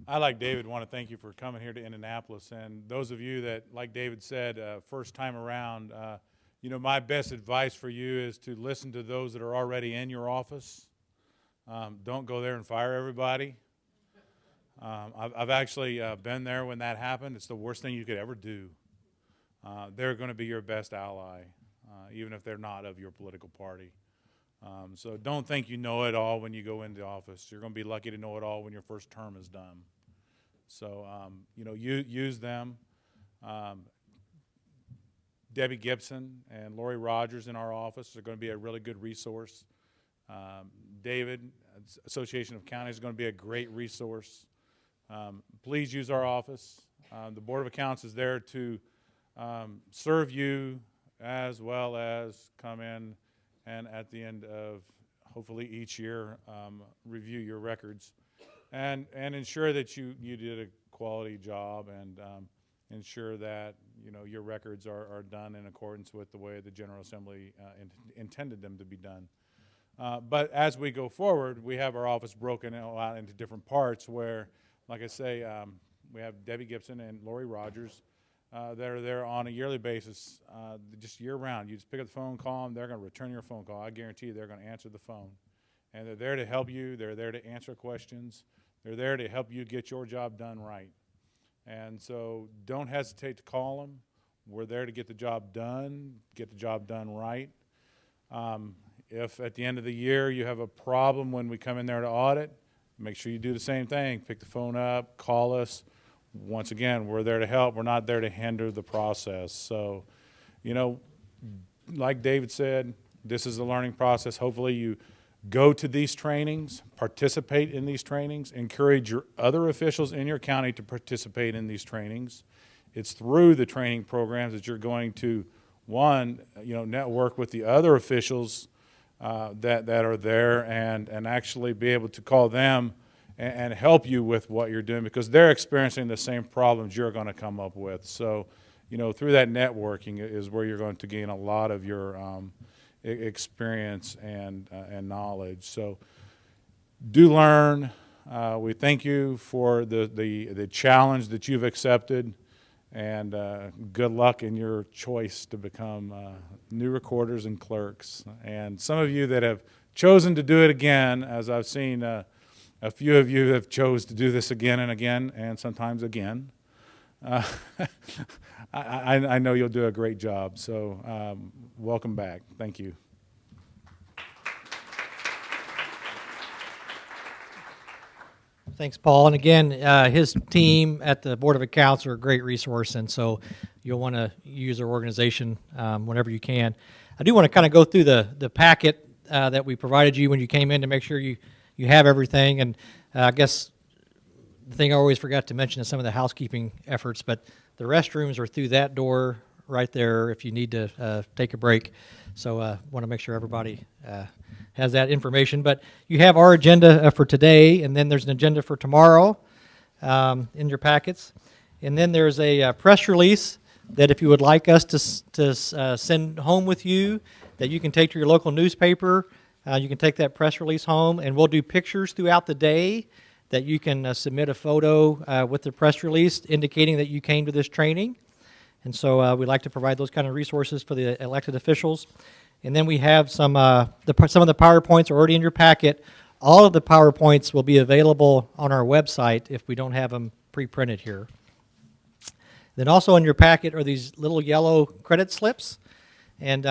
I, like David, want to thank you for coming here to Indianapolis. And those of you that, like David said, first time around, you know, my best advice for you is to listen to those that are already in your office. Don't go there and fire everybody. I've actually been there when that happened. It's the worst thing you could ever do. They're going to be your best ally, even if they're not of your political party. So don't think you know it all when you go into office. You're going to be lucky to know it all when your first term is done. So, you know, use them. Debbie Gibson and Lori Rogers in our office are going to be a really good resource. David, Association of Counties, is going to be a great resource. Please use our office. The Board of Accounts is there to serve you as well as come in and at the end of hopefully each year review your records and ensure that you did a quality job and ensure that you know your records are done in accordance with the way the General Assembly intended them to be done. But as we go forward, we have our office broken out into different parts where, like I say, we have Debbie Gibson and Lori Rogers that are there on a yearly basis, just year-round. You just pick up the phone, call them, they're going to return your phone call. I guarantee you they're going to answer the phone. And they're there to help you. They're there to answer questions. They're there to help you get your job done right. And so don't hesitate to call them. We're there to get the job done right. If at the end of the year you have a problem when we come in there to audit, make sure you do the same thing. Pick the phone up, call us. Once again, we're there to help. We're not there to hinder the process. So, you know, like David said, this is a learning process. Hopefully you go to these trainings, participate in these trainings, encourage your other officials in your county to participate in these trainings. It's through the training programs that you're going to, one, you know, network with the other officials that are there and actually be able to call them and help you with what you're doing because they're experiencing the same problems you're going to come up with. So, you know, through that networking is where you're going to gain a lot of your experience and knowledge. So do learn. We thank you for the challenge that you've accepted, and good luck in your choice to become new recorders and clerks. And some of you that have chosen to do it again, as I've seen a few of you have chose to do this again and again, and sometimes again. I know you'll do a great job, so welcome back. Thank you. Thanks, Paul. And again, his team at the Board of Accounts are a great resource, and so you'll want to use their organization whenever you can. I do want to kind of go through the packet that we provided you when you came in to make sure you have everything. And I guess the thing I always forgot to mention is some of the housekeeping efforts, but the restrooms are through that door right there if you need to take a break. So want to make sure everybody has that information. But you have our agenda for today, and then there's an agenda for tomorrow in your packets. And then there's a press release that if you would like us to send home with you, that you can take to your local newspaper. You can take that press release home, and we'll do pictures throughout the day that you can submit a photo with the press release indicating that you came to this training. And so we'd like to provide those kind of resources for the elected officials. And then we have some of the PowerPoints are already in your packet. All of the PowerPoints will be available on our website if we don't have them pre-printed here. Then also in your packet are these little yellow credit slips. And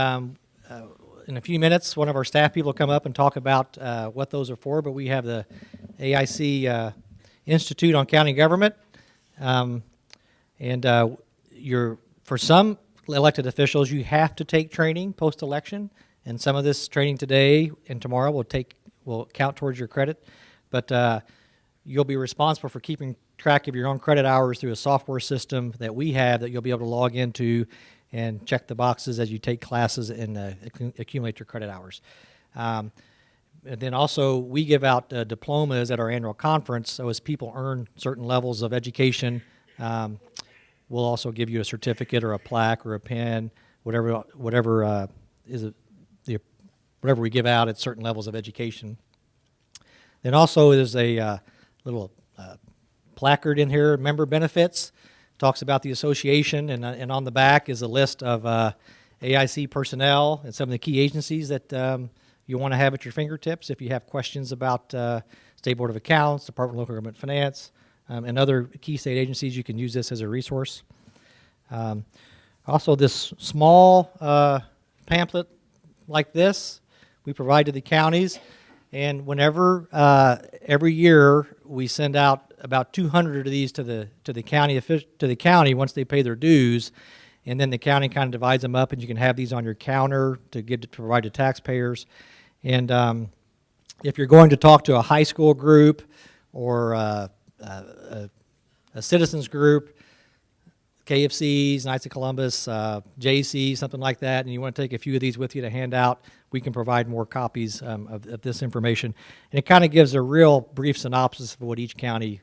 in a few minutes, one of our staff people will come up and talk about what those are for, but we have the AIC Institute on County Government. For some elected officials, you have to take training post-election, and some of this training today and tomorrow will count towards your credit. But you'll be responsible for keeping track of your own credit hours through a software system that we have that you'll be able to log into and check the boxes as you take classes and accumulate your credit hours. And then also, we give out diplomas at our annual conference, so as people earn certain levels of education, we'll also give you a certificate or a plaque or a pen, whatever we give out at certain levels of education. Then also there's a little placard in here, member benefits, talks about the association, and on the back is a list of AIC personnel and some of the key agencies that you want to have at your fingertips if you have questions about State Board of Accounts, Department of Local Government Finance, and other key state agencies. You can use this as a resource. Also, this small pamphlet like this we provide to the counties, and whenever every year we send out about 200 of these to the county once they pay their dues, and then the county kind of divides them up, and you can have these on your counter to provide to taxpayers. And if you're going to talk to a high school group or a citizens group, KFCs, Knights of Columbus, JC, something like that, and you want to take a few of these with you to hand out, we can provide more copies of this information. And it kind of gives a real brief synopsis of what each county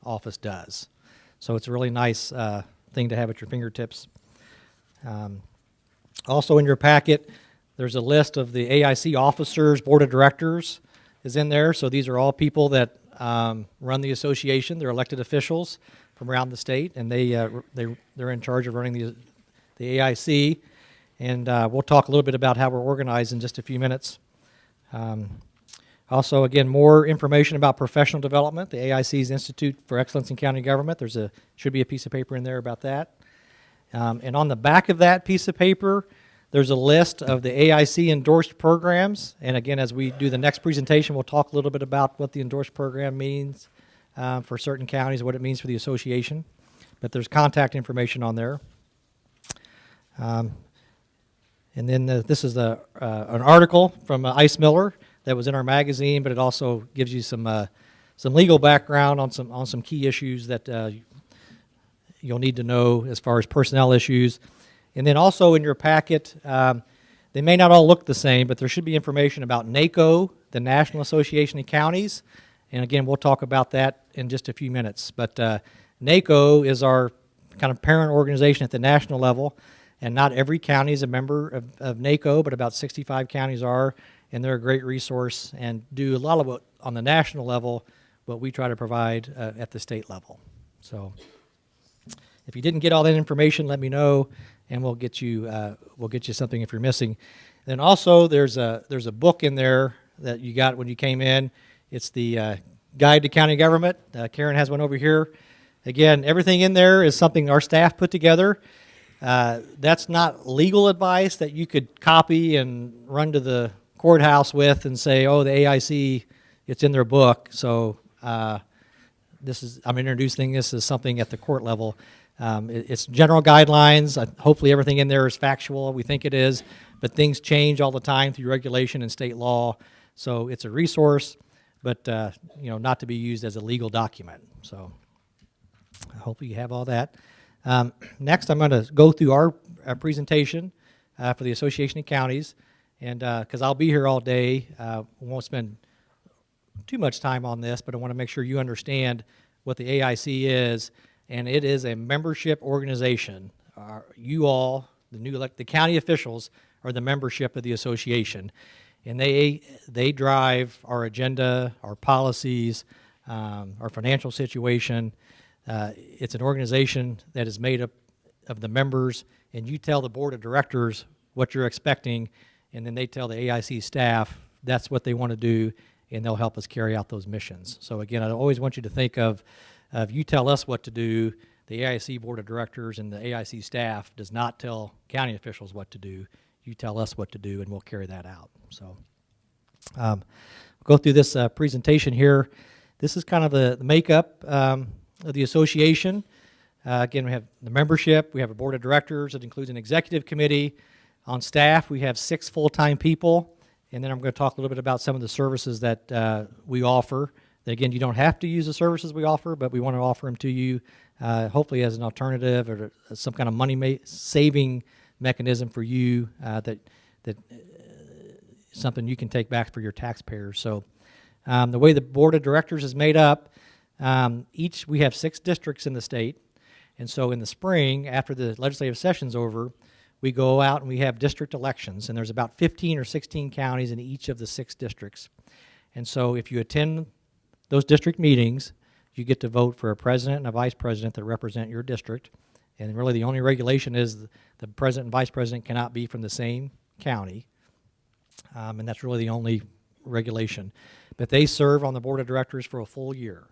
office does. So it's a really nice thing to have at your fingertips. Also in your packet, there's a list of the AIC officers, board of directors is in there. So these are all people that run the association. They're elected officials from around the state, and they're in charge of running the AIC. And we'll talk a little bit about how we're organized in just a few minutes. Also, again, more information about professional development, the AIC's Institute for Excellence in County Government. Should be a piece of paper in there about that. And on the back of that piece of paper, there's a list of the AIC endorsed programs. And again, as we do the next presentation, we'll talk a little bit about what the endorsed program means for certain counties, what it means for the association. But there's contact information on there. And then this is an article from Ice Miller that was in our magazine, but it also gives you some legal background on some key issues that you'll need to know as far as personnel issues. And then also in your packet, they may not all look the same, but there should be information about NACO, the National Association of Counties. And again, we'll talk about that in just a few minutes. But NACO is our kind of parent organization at the national level, and not every county is a member of NACO, but about 65 counties are, and they're a great resource and do a lot of what on the national level, what we try to provide at the state level. So if you didn't get all that information, let me know, and we'll get you something if you're missing. Then also there's a book in there that you got when you came in. It's the Guide to County Government. Karen has one over here. Again, everything in there is something our staff put together. That's not legal advice that you could copy and run to the courthouse with and say, oh, the AIC, it's in their book. So I'm introducing this as something at the court level. It's general guidelines. Hopefully everything in there is factual. We think it is, but things change all the time through regulation and state law. So it's a resource, but not to be used as a legal document. So I hope you have all that. Next, I'm going to go through our presentation for the Association of Counties, and because I'll be here all day, we won't spend too much time on this, but I want to make sure you understand what the AIC is, and it is a membership organization. You all, the county officials, are the membership of the association, and they drive our agenda, our policies, our financial situation. It's an organization that is made up of the members, and you tell the board of directors what you're expecting, and then they tell the AIC staff that's what they want to do, and they'll help us carry out those missions. So again, I always want you to think of you tell us what to do. The AIC board of directors and the AIC staff does not tell county officials what to do. You tell us what to do, and we'll carry that out. So we'll go through this presentation here. This is kind of the makeup of the association. Again, we have the membership, we have a board of directors, it includes an executive committee. On staff, we have 6 full-time people, and then I'm going to talk a little bit about some of the services that we offer. That again, you don't have to use the services we offer, but we want to offer them to you, hopefully as an alternative or some kind of money-saving mechanism for you that something you can take back for your taxpayers. So the way the board of directors is made up, we have 6 districts in the state, and so in the spring, after the legislative session's over, we go out and we have district elections, and there's about 15 or 16 counties in each of the 6 districts. And so if you attend those district meetings, you get to vote for a president and a vice president that represent your district. And really the only regulation is the president and vice president cannot be from the same county. And that's really the only regulation. But they serve on the board of directors for a full year.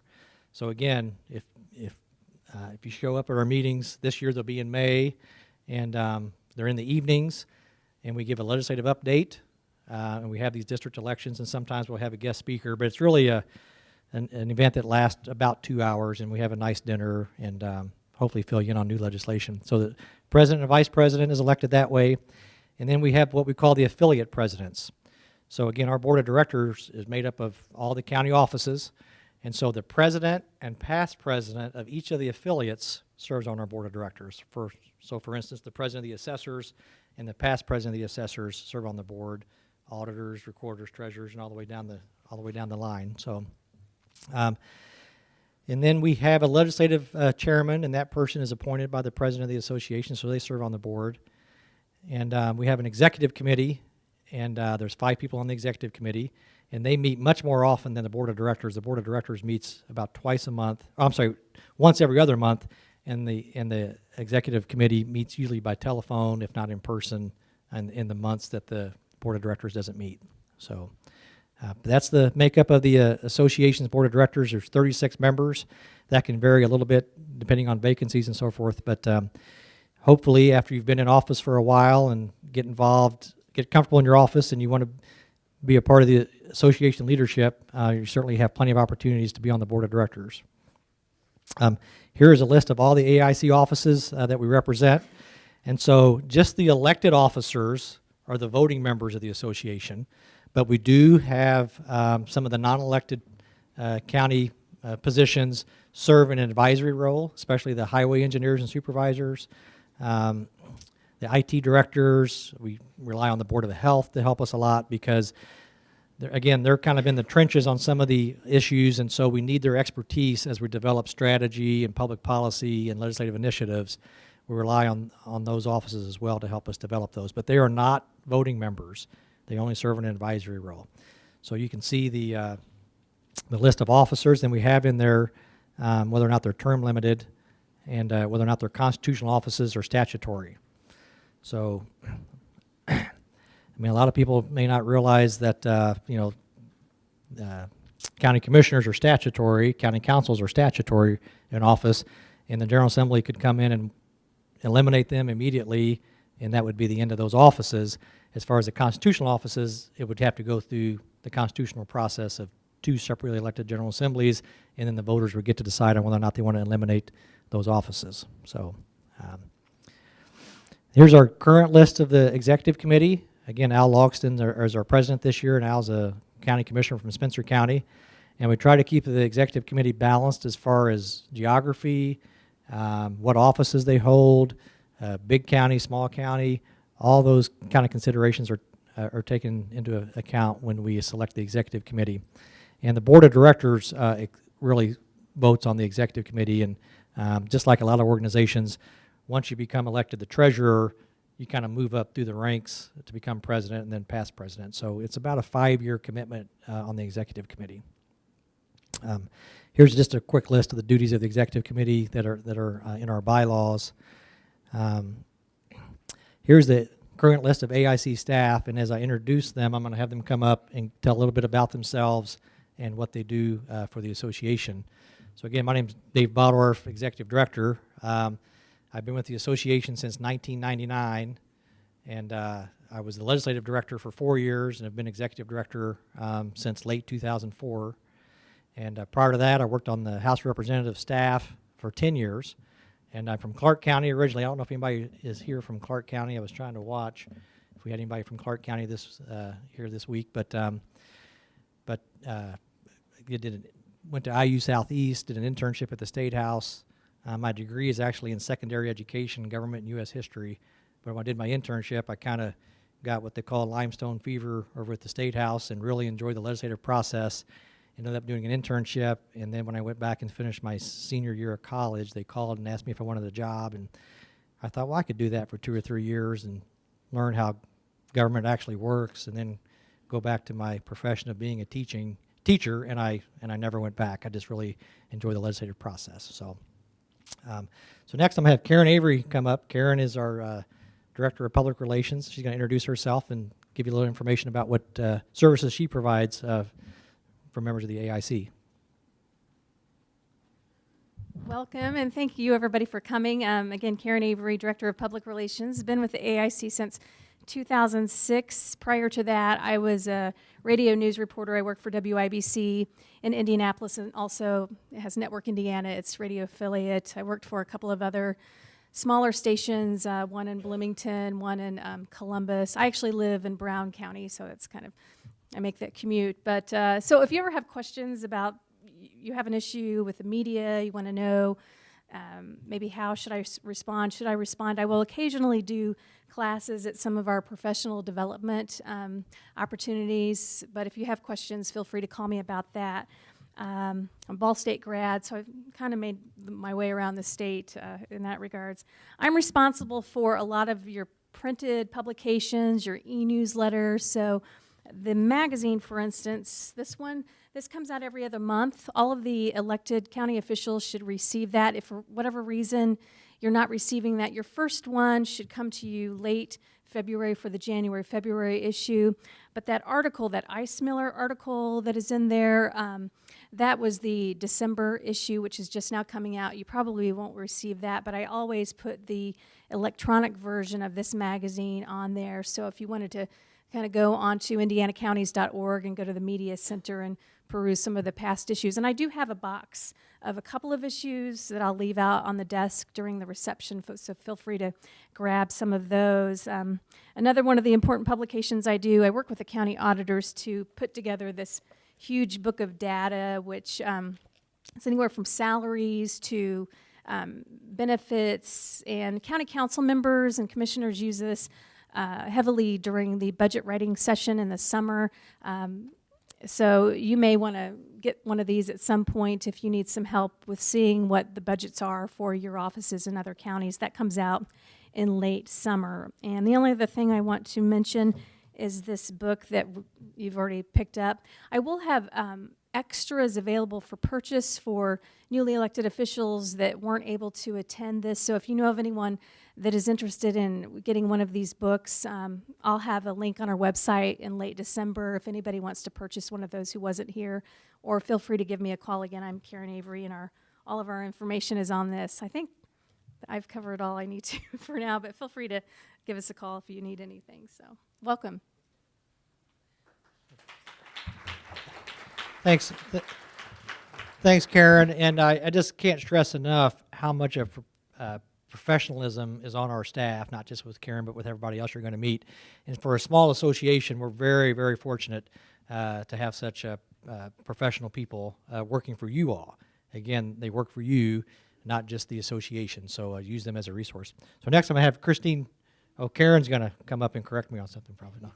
So again, if you show up at our meetings, this year they'll be in May, and they're in the evenings, and we give a legislative update, and we have these district elections, and sometimes we'll have a guest speaker, but it's really an event that lasts about 2 hours, and we have a nice dinner, and hopefully fill you in on new legislation. So the president and vice president is elected that way, and then we have what we call the affiliate presidents. So again, our board of directors is made up of all the county offices, and so the president and past president of each of the affiliates serves on our board of directors. So for instance, the president of the assessors and the past president of the assessors serve on the board, auditors, recorders, treasurers, and all the way down the line. So, and then we have a legislative chairman, and that person is appointed by the president of the association, so they serve on the board. And we have an executive committee, and there's 5 people on the executive committee, and they meet much more often than the board of directors. The board of directors meets about twice a month. Oh, I'm sorry, once every other month, and the executive committee meets usually by telephone, if not in person, and in the months that the board of directors doesn't meet. So that's the makeup of the association's board of directors. There's 36 members. That can vary a little bit depending on vacancies and so forth, but hopefully after you've been in office for a while and get involved, get comfortable in your office, and you want to be a part of the association leadership, you certainly have plenty of opportunities to be on the board of directors. Here is a list of all the AIC offices that we represent. And so just the elected officers are the voting members of the association, but we do have some of the non-elected county positions serve in an advisory role, especially the highway engineers and supervisors, the IT directors. We rely on the Board of Health to help us a lot because, they're kind of in the trenches on some of the issues, and so we need their expertise as we develop strategy and public policy and legislative initiatives. We rely on those offices as well to help us develop those. But they are not voting members. They only serve in an advisory role. So you can see the list of officers, and we have in there whether or not they're term limited and whether or not they're constitutional offices or statutory. So, I mean, a lot of people may not realize that, county commissioners are statutory, county councils are statutory in office, and the General Assembly could come in and eliminate them immediately, and that would be the end of those offices. As far as the constitutional offices, it would have to go through the constitutional process of 2 separately elected General Assemblies, and then the voters would get to decide on whether or not they want to eliminate those offices. So here's our current list of the executive committee. Again, Al Logston is our president this year, and Al's a county commissioner from Spencer County. And we try to keep the executive committee balanced as far as geography, what offices they hold, big county, small county. All those kind of considerations are taken into account when we select the executive committee. And the board of directors really votes on the executive committee. And just like a lot of organizations, once you become elected the treasurer, you kind of move up through the ranks to become president and then past president. So it's about a 5-year commitment on the executive committee. Here's just a quick list of the duties of the executive committee that are in our bylaws. Here's the current list of AIC staff, and as I introduce them, I'm going to have them come up and tell a little bit about themselves and what they do for the association. So again, my name's Dave Bodorf, Executive Director. I've been with the association since 1999, and I was the legislative director for 4 years and have been executive director since late 2004. And prior to that, I worked on the House Representative staff for 10 years. And I'm from Clark County originally. I don't know if anybody is here from Clark County. I was trying to watch if we had anybody from Clark County here this week. But went to IU Southeast, did an internship at the State House. My degree is actually in secondary education, government, and U.S. history. But when I did my internship, I kind of got what they call limestone fever over at the State House and really enjoyed the legislative process. Ended up doing an internship, and then when I went back and finished my senior year of college, they called and asked me if I wanted a job, and I thought, well, I could do that for 2 or 3 years and learn how government actually works, and then go back to my profession of being a teaching teacher, and I never went back. I just really enjoy the legislative process. So, so next I'm going to have Karen Avery come up. Karen is our Director of Public Relations. She's going to introduce herself and give you a little information about what services she provides for members of the AIC. Welcome, and thank you, everybody, for coming. Again, Karen Avery, Director of Public Relations. Been with the AIC since 2006. Prior to that, I was a radio news reporter. I worked for WIBC in Indianapolis, and also it has Network Indiana, its radio affiliate. I worked for a couple of other smaller stations, one in Bloomington, one in Columbus. I actually live in Brown County, so it's kind of, I make that commute. But so if you ever have questions about, you have an issue with the media, you want to know maybe how should I respond, should I respond? I will occasionally do classes at some of our professional development opportunities, but if you have questions, feel free to call me about that. I'm a Ball State grad, so I've kind of made my way around the state in that regards. I'm responsible for a lot of your printed publications, your e-newsletters. So the magazine, for instance, this comes out every other month. All of the elected county officials should receive that. If for whatever reason you're not receiving that, your first one should come to you late February for the January-February issue. But that article, that Ice Miller article that is in there, that was the December issue, which is just now coming out. You probably won't receive that, but I always put the electronic version of this magazine on there. So if you wanted to kind of go onto indianacounties.org and go to the media center and peruse some of the past issues. And I do have a box of a couple of issues that I'll leave out on the desk during the reception, so feel free to grab some of those. Another one of the important publications I do, I work with the county auditors to put together this huge book of data, which it's anywhere from salaries to benefits, and county council members and commissioners use this heavily during the budget writing session in the summer. So you may want to get one of these at some point if you need some help with seeing what the budgets are for your offices in other counties. That comes out in late summer. And the only other thing I want to mention is this book that you've already picked up. I will have extras available for purchase for newly elected officials that weren't able to attend this. So if you know of anyone that is interested in getting one of these books, I'll have a link on our website in late December if anybody wants to purchase one of those who wasn't here, or feel free to give me a call. Again, I'm Karen Avery, and all of our information is on this. I think I've covered all I need to for now, but feel free to give us a call if you need anything. So welcome. Thanks. Thanks, Karen. And I just can't stress enough how much of professionalism is on our staff, not just with Karen, but with everybody else you're going to meet. And for a small association, we're very, very fortunate to have such professional people working for you all. Again, they work for you, not just the association. So use them as a resource. So next I'm going to have Christine. Oh, Karen's going to come up and correct me on something, probably not.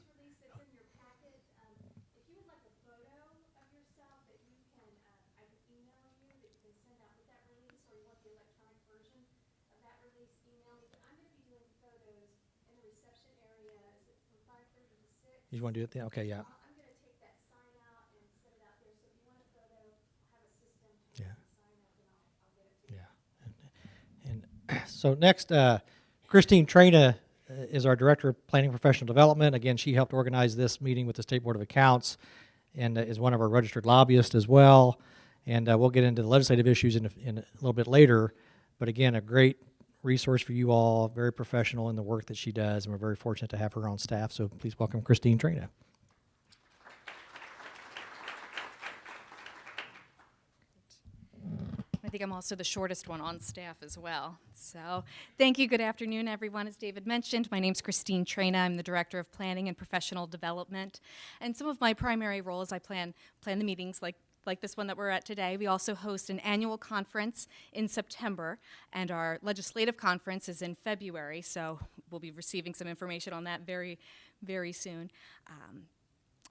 You want to do it then? Okay, yeah. I'm going to take that sign out and set it out there. So if you want a photo, have a system to Yeah. the sign up, and I'll get it to you. Yeah. And so next, Christine Traina is our Director of Planning Professional Development. Again, she helped organize this meeting with the State Board of Accounts and is one of our registered lobbyists as well. And we'll get into the legislative issues in a little bit later. But again, a great resource for you all, very professional in the work that she does, and we're very fortunate to have her on staff. So please welcome Christine Traina. I think I'm also the shortest one on staff as well. So thank you. Good afternoon, everyone. As David mentioned, my name's Christine Traina. I'm the Director of Planning and Professional Development. And some of my primary roles, I plan the meetings like this one that we're at today. We also host an annual conference in September, and our legislative conference is in February, so we'll be receiving some information on that very, very soon.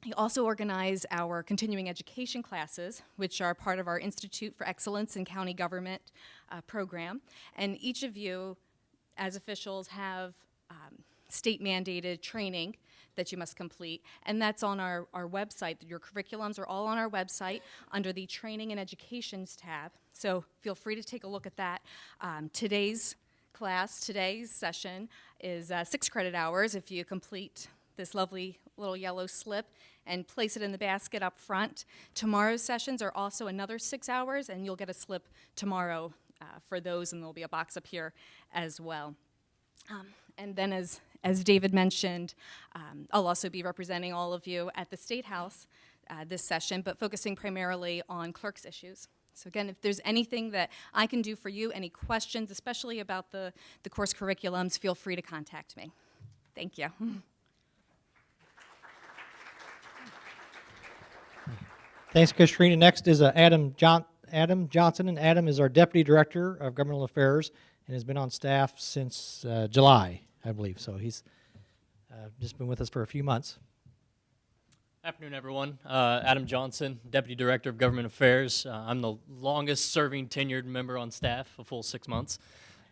We also organize our continuing education classes, which are part of our Institute for Excellence in County Government program. And each of you, as officials, have state-mandated training that you must complete, and that's on our website. Your curriculums are all on our website under the Training and Educations tab, so feel free to take a look at that. Today's session is 6 credit hours if you complete this lovely little yellow slip and place it in the basket up front. Tomorrow's sessions are also another 6 hours, and you'll get a slip tomorrow for those, and there'll be a box up here as well. And then as David mentioned, I'll also be representing all of you at the State House this session, but focusing primarily on clerk's issues. So again, if there's anything that I can do for you, any questions, especially about the course curriculums, feel free to contact me. Thank you. Thanks, Katrina. Next is Adam Johnson, and Adam is our Deputy Director of Governmental Affairs and has been on staff since July, I believe. So he's just been with us for a few months. Afternoon, everyone. Adam Johnson, Deputy Director of Government Affairs. I'm the longest serving tenured member on staff, a full 6 months.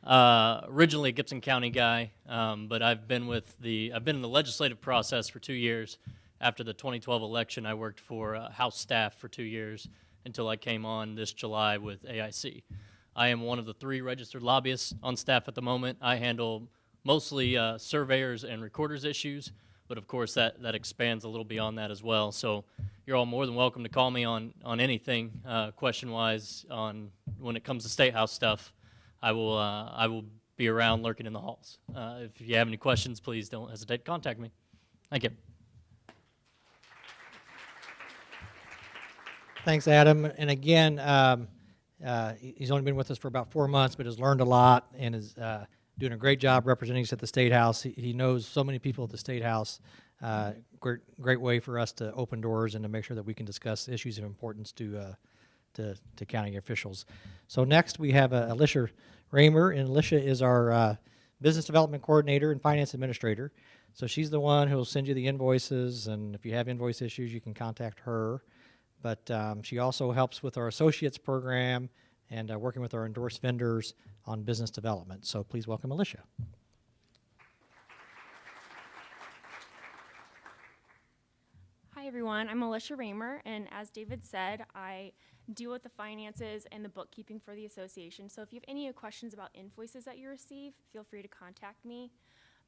Originally a Gibson County guy, but I've been in the legislative process for 2 years. After the 2012 election, I worked for House staff for 2 years until I came on this July with AIC. I am one of the 3 registered lobbyists on staff at the moment. I handle mostly surveyors and recorders issues, but of course that expands a little beyond that as well. So you're all more than welcome to call me on anything question-wise on when it comes to State House stuff. I will be around lurking in the halls. If you have any questions, please don't hesitate to contact me. Thank you. Thanks, Adam. And again, he's only been with us for about 4 months, but has learned a lot and is doing a great job representing us at the State House. He knows so many people at the State House. Great way for us to open doors and to make sure that we can discuss issues of importance to county officials. So next we have Alicia Raymer, and Alicia is our Business Development Coordinator and Finance Administrator. So she's the one who will send you the invoices, and if you have invoice issues, you can contact her. But she also helps with our associates program and working with our endorsed vendors on business development. So please welcome Alicia. Hi everyone, I'm Alicia Raymer, and as David said, I deal with the finances and the bookkeeping for the association. So if you have any questions about invoices that you receive, feel free to contact me.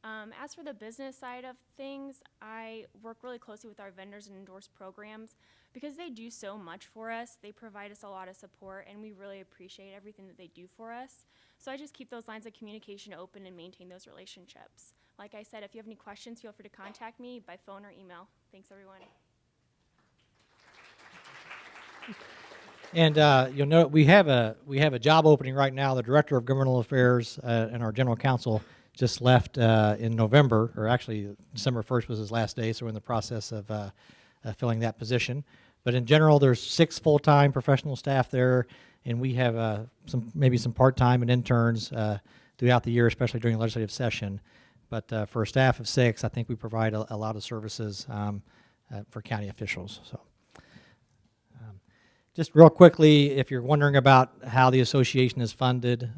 As for the business side of things, I work really closely with our vendors and endorsed programs because they do so much for us. They provide us a lot of support, and we really appreciate everything that they do for us. So I just keep those lines of communication open and maintain those relationships. Like I said, if you have any questions, feel free to contact me by phone or email. Thanks, everyone. And you'll note we have a job opening right now. The Director of Governmental Affairs and our General Counsel just left in November, or actually December 1st was his last day, so we're in the process of filling that position. But in general, there's 6 full-time professional staff there, and we have maybe some part-time and interns throughout the year, especially during the legislative session. But for a staff of 6, I think we provide a lot of services for county officials. So, just real quickly, if you're wondering about how the association is funded,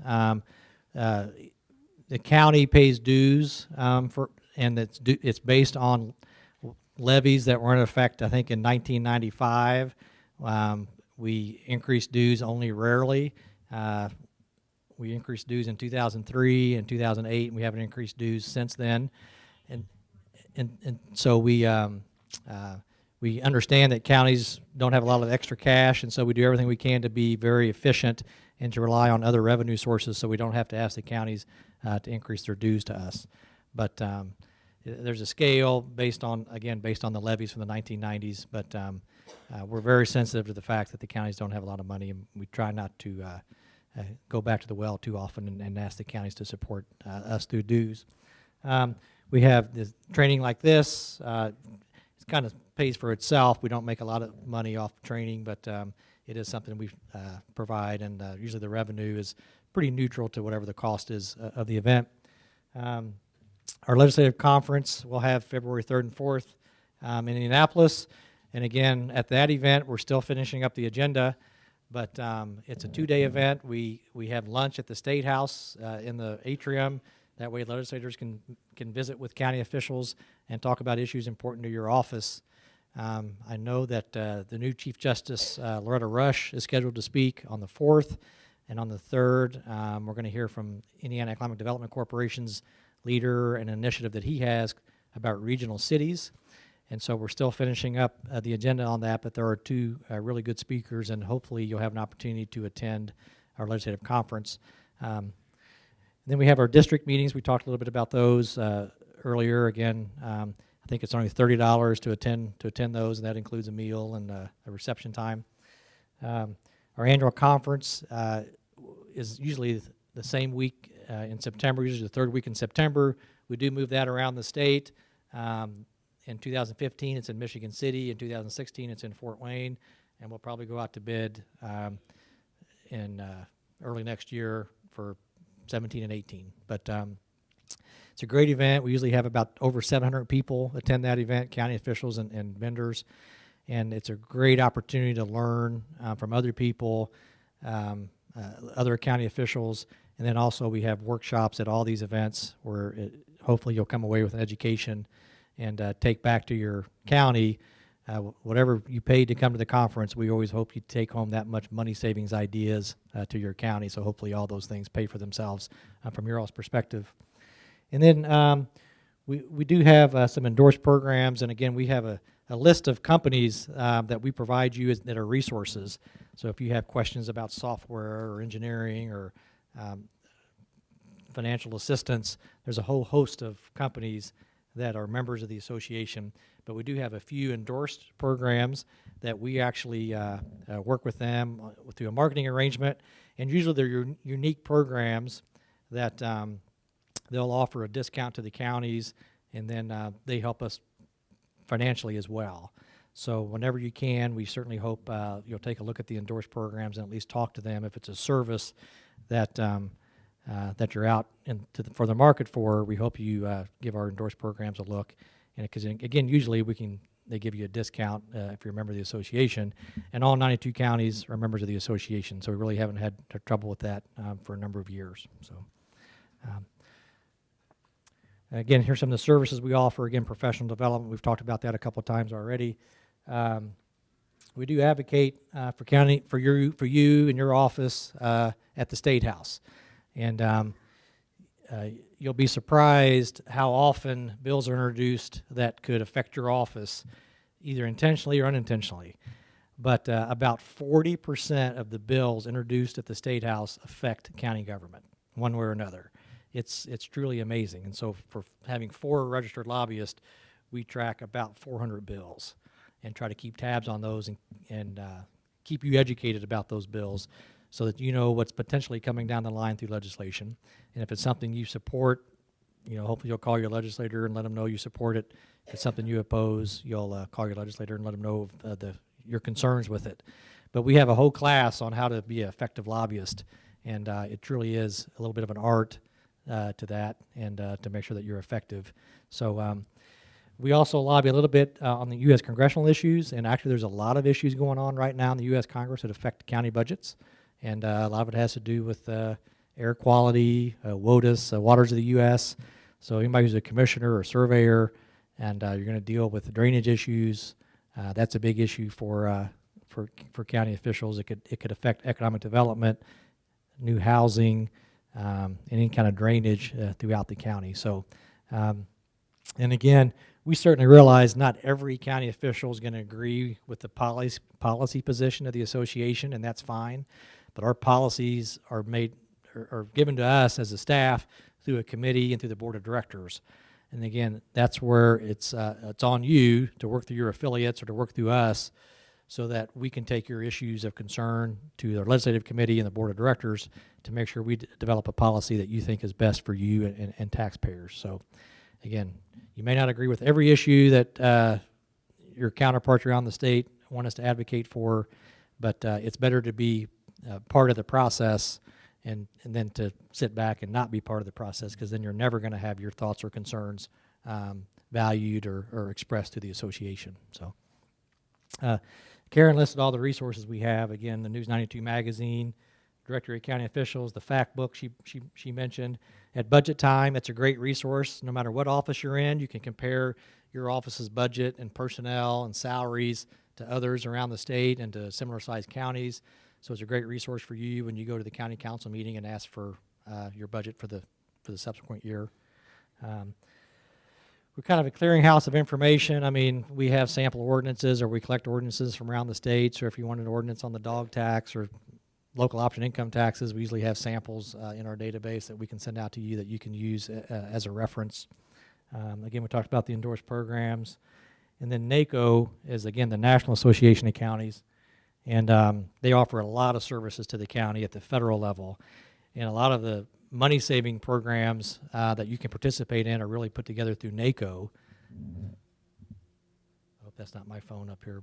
the county pays dues and it's based on levies that were in effect, I think, in 1995. We increased dues only rarely. We increased dues in 2003 and 2008, and we haven't increased dues since then. And so we understand that counties don't have a lot of extra cash, and so we do everything we can to be very efficient and to rely on other revenue sources so we don't have to ask the counties to increase their dues to us. But there's a scale based on the levies from the 1990s, but we're very sensitive to the fact that the counties don't have a lot of money, and we try not to go back to the well too often and ask the counties to support us through dues. We have this training like this. It kind of pays for itself. We don't make a lot of money off training, but it is something we provide, and usually the revenue is pretty neutral to whatever the cost is of the event. Our legislative conference we'll have February 3rd and 4th in Indianapolis, and again, at that event, we're still finishing up the agenda, but it's a 2-day event. We have lunch at the State House in the atrium. That way legislators can visit with county officials and talk about issues important to your office. I know that the new Chief Justice, Loretta Rush, is scheduled to speak on the 4th, and on the 3rd, we're going to hear from Indiana Economic Development Corporation's leader and an initiative that he has about regional cities. And so we're still finishing up the agenda on that, but there are two really good speakers, and hopefully you'll have an opportunity to attend our legislative conference. Then we have our district meetings. We talked a little bit about those earlier. Again, I think it's only $30 to attend those, and that includes a meal and a reception time. Our annual conference is usually the same week in September, usually the third week in September. We do move that around the state. In 2015, it's in Michigan City. In 2016, it's in Fort Wayne, and we'll probably go out to bid in early next year for 17 and 18. But it's a great event. We usually have about over 700 people attend that event, county officials and vendors, and it's a great opportunity to learn from other people, other county officials, and then also we have workshops at all these events where hopefully you'll come away with an education and take back to your county whatever you paid to come to the conference. We always hope you take home that much money savings ideas to your county, so hopefully all those things pay for themselves from your all's perspective. And then we do have some endorsed programs, and again, we have a list of companies that we provide you that are resources. So if you have questions about software or engineering or financial assistance, there's a whole host of companies that are members of the association, but we do have a few endorsed programs that we actually work with them through a marketing arrangement, and usually they're unique programs that they'll offer a discount to the counties, and then they help us financially as well. So whenever you can, we certainly hope you'll take a look at the endorsed programs and at least talk to them if it's a service that that you're out for the market for. We hope you give our endorsed programs a look, and because again, usually they give you a discount if you're a member of the association, and all 92 counties are members of the association, so we really haven't had trouble with that for a number of years. So again, here's some of the services we offer. Again, professional development, we've talked about that a couple of times already. We do advocate for you and your office at the State House. And you'll be surprised how often bills are introduced that could affect your office, either intentionally or unintentionally. But about 40% of the bills introduced at the State House affect county government, one way or another. It's truly amazing. And so for having 4 registered lobbyists, we track about 400 bills and try to keep tabs on those and keep you educated about those bills, so that you know what's potentially coming down the line through legislation. And if it's something you support, hopefully you'll call your legislator and let them know you support it. If it's something you oppose, you'll call your legislator and let them know of your concerns with it. But we have a whole class on how to be an effective lobbyist, and it truly is a little bit of an art to that, and to make sure that you're effective. So we also lobby a little bit on the U.S. congressional issues, and actually there's a lot of issues going on right now in the U.S. Congress that affect county budgets. And a lot of it has to do with air quality, WOTUS, Waters of the U.S. So anybody who's a commissioner or surveyor, and you're going to deal with the drainage issues, that's a big issue for county officials. It could affect economic development, new housing, any kind of drainage throughout the county. So, and again, we certainly realize not every county official is going to agree with the policy position of the association, and that's fine. But our policies are given to us as a staff through a committee and through the board of directors. And again, that's where it's on you to work through your affiliates or to work through us, so that we can take your issues of concern to the legislative committee and the board of directors to make sure we develop a policy that you think is best for you and taxpayers. So again, you may not agree with every issue that your counterparts around the state want us to advocate for, but it's better to be part of the process and then to sit back and not be part of the process, because then you're never going to have your thoughts or concerns valued or expressed to the association. So Karen listed all the resources we have. Again, the News 92 magazine, Directory of County Officials, the fact book she mentioned. At budget time, it's a great resource. No matter what office you're in, you can compare your office's budget and personnel and salaries to others around the state and to similar-sized counties. So it's a great resource for you when you go to the county council meeting and ask for your budget for the subsequent year. We're kind of a clearinghouse of information. I mean, we have sample ordinances, or we collect ordinances from around the states, or if you want an ordinance on the dog tax or local option income taxes, we usually have samples in our database that we can send out to you that you can use as a reference. Again, we talked about the endorsed programs. And then NACO is, again, the National Association of Counties. And they offer a lot of services to the county at the federal level. And a lot of the money-saving programs that you can participate in are really put together through NACO. I hope that's not my phone up here.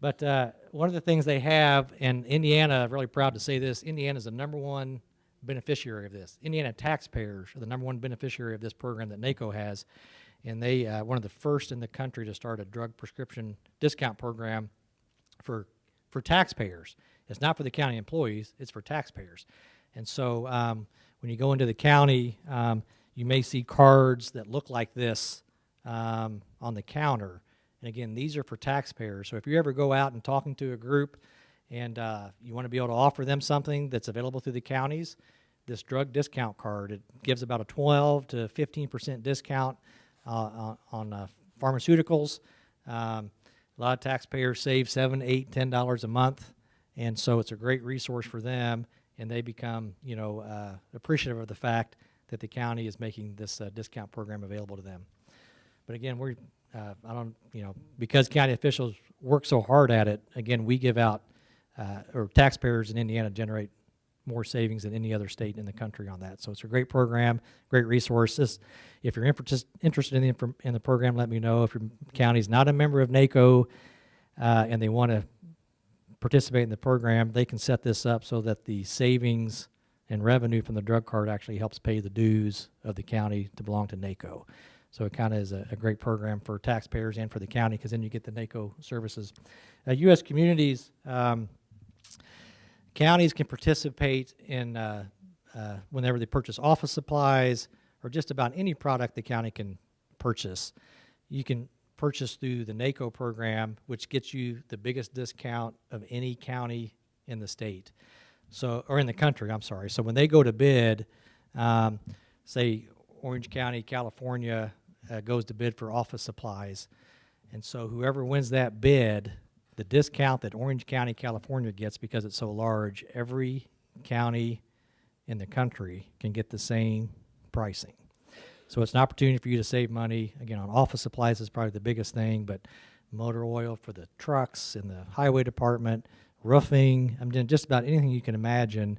But one of the things they have, and Indiana, I'm really proud to say this, Indiana is the #1 beneficiary of this. Indiana taxpayers are the #1 beneficiary of this program that NACO has. And they one of the first in the country to start a drug prescription discount program for taxpayers. It's not for the county employees, it's for taxpayers. And so when you go into the county, you may see cards that look like this on the counter. And again, these are for taxpayers. So if you ever go out and talking to a group and you want to be able to offer them something that's available through the counties, this drug discount card, it gives about a 12 to 15% discount on pharmaceuticals. A lot of taxpayers save $7, $8, $10 a month, and so it's a great resource for them, and they become, appreciative of the fact that the county is making this discount program available to them. But again, because county officials work so hard at it, again, we give out, or taxpayers in Indiana generate more savings than any other state in the country on that. So it's a great program, great resource. If you're interested in the program, let me know. If your county's not a member of NACO and they want to participate in the program, they can set this up so that the savings and revenue from the drug card actually helps pay the dues of the county to belong to NACO. So it kind of is a great program for taxpayers and for the county, because then you get the NACO services. U.S. communities, counties can participate in whenever they purchase office supplies or just about any product the county can purchase. You can purchase through the NACO program, which gets you the biggest discount of any county in the state, or in the country, I'm sorry. So when they go to bid, say Orange County, California goes to bid for office supplies, and so whoever wins that bid, the discount that Orange County, California gets, because it's so large, every county in the country can get the same pricing. So it's an opportunity for you to save money. Again, on office supplies is probably the biggest thing, but motor oil for the trucks in the highway department, roofing, just about anything you can imagine,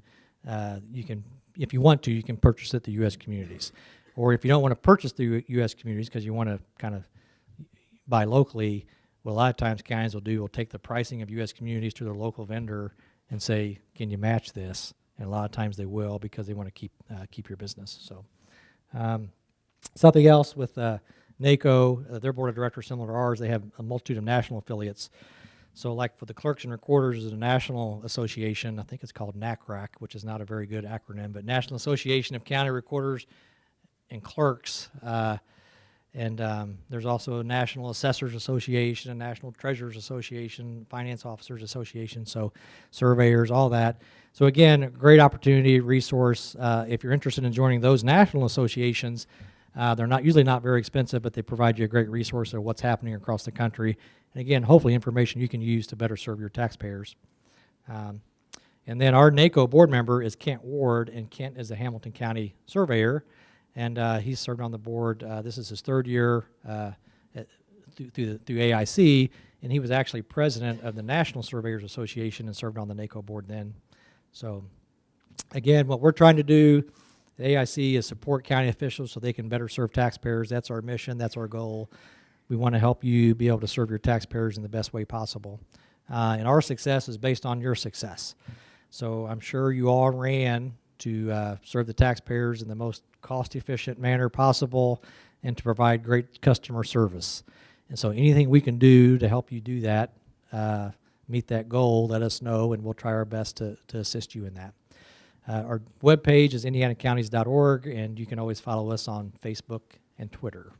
you can, if you want to, you can purchase it through U.S. Communities. Or if you don't want to purchase through U.S. Communities because you want to kind of buy locally, what a lot of times counties will take the pricing of U.S. Communities to their local vendor and say, can you match this? And a lot of times they will, because they want to keep your business. So something else with NACO, their board of directors, similar to ours, they have a multitude of national affiliates. So like for the clerks and recorders, is a national association. I think it's called NACRAC, which is not a very good acronym, but National Association of County Recorders and Clerks. And there's also a National Assessors Association, a National Treasurers Association, Finance Officers Association, so surveyors, all that. So again, a great opportunity, resource. If you're interested in joining those national associations, they're usually not very expensive, but they provide you a great resource of what's happening across the country. And again, hopefully information you can use to better serve your taxpayers. And then our NACO board member is Kent Ward, and Kent is the Hamilton County surveyor. And he's served on the board. This is his third year through AIC, and he was actually president of the National Surveyors Association and served on the NACO board then. So, again, what we're trying to do, the AIC, is support county officials so they can better serve taxpayers. That's our mission. That's our goal. We want to help you be able to serve your taxpayers in the best way possible. And our success is based on your success. So I'm sure you all ran to serve the taxpayers in the most cost-efficient manner possible and to provide great customer service. And so anything we can do to help you do that, meet that goal, let us know, and we'll try our best to assist you in that. Our webpage is indianacounties.org, and you can always follow us on Facebook and Twitter.